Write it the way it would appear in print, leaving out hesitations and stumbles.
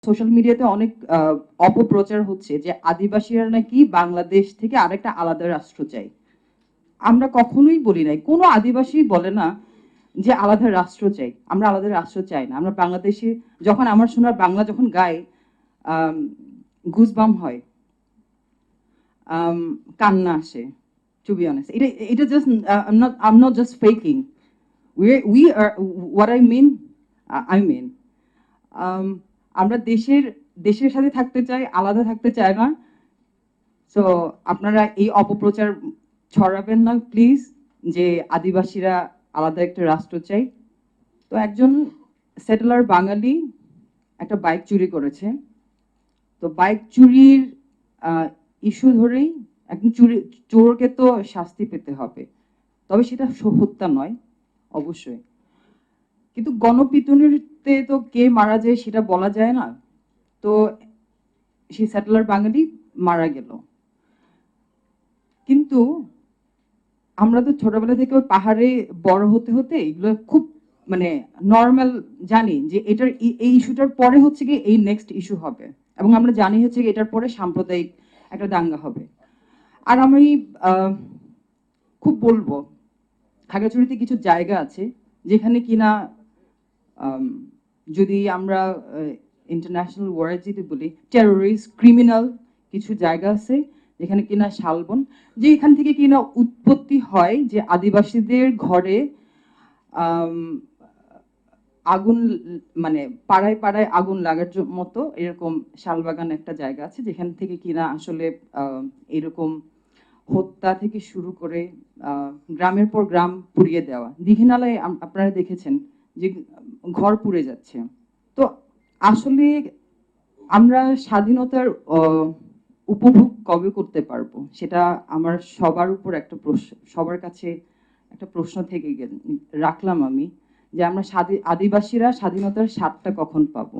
Social মিডিয়াতে অনেক অপপ্রচার হচ্ছে যে আদিবাসীরা নাকি বাংলাদেশ থেকে আরেকটা আলাদা রাষ্ট্র চাই। আমরা কখনোই বলি নাই, কোনো আদিবাসী বলে না যে আলাদা রাষ্ট্র চাই। আমরা আলাদা রাষ্ট্র চাই না। আমরা বাংলাদেশি, যখন আমার শোনার বাংলা যখন গাই, গুজবাম হয়, কান্না আসে। টু বি অনেস্ট, এটা just I'm not just faking. We are what I mean. I mean. আমরা দেশের সাথে থাকতে চাই, আলাদা থাকতে চাই না। সো আপনারা এই অপপ্রচার ছড়াবেন না প্লিজ, যে আদিবাসীরা আলাদা একটা রাষ্ট্র চাই। তো একজন সেটেলার বাঙালি একটা বাইক চুরি করেছে। তো বাইক চুরির ইস্যু ধরেই একজন চোরকে তো শাস্তি পেতে হবে, তবে সেটা হত্যা নয় অবশ্যই। কিন্তু গণপিটুনিতে তো কে মারা যায় সেটা বলা যায় না। তো সেই সেটেলার বাঙালি মারা গেল। কিন্তু আমরা তো ছোটবেলা থেকে ওই পাহাড়ে বড় হতে হতে এগুলো খুব মানে নর্মাল জানি যে এটার এই ইস্যুটার পরে হচ্ছে কি এই নেক্সট ইস্যু হবে, এবং আমরা জানি হচ্ছে কি এটার পরে সাম্প্রদায়িক একটা দাঙ্গা হবে। আর আমি খুব বলবো, খাগড়াছড়িতে কিছু জায়গা আছে যেখানে কিনা যদি আমরা ইন্টারন্যাশনাল ওয়ার্ড যদি বলি, টেরোরিস্ট ক্রিমিনাল কিছু জায়গা আছে যেখানে কিনা শালবন, যে এখান থেকে কিনা উৎপত্তি হয় যে আদিবাসীদের ঘরে আগুন, মানে পাড়ায় পাড়ায় আগুন লাগার মতো এরকম শালবাগান একটা জায়গা আছে যেখান থেকে কিনা আসলে এরকম হত্যা থেকে শুরু করে গ্রামের পর গ্রাম পুড়িয়ে দেওয়া। দীঘিনালায় আপনারা দেখেছেন যে ঘর পুড়ে যাচ্ছে। তো আসলে আমরা স্বাধীনতার উপভোগ কবে করতে পারবো, সেটা আমার সবার উপর একটা প্রশ্ন, সবার কাছে একটা প্রশ্ন থেকে রাখলাম আমি, যে আমরা আদিবাসীরা স্বাধীনতার স্বাদটা কখন পাবো।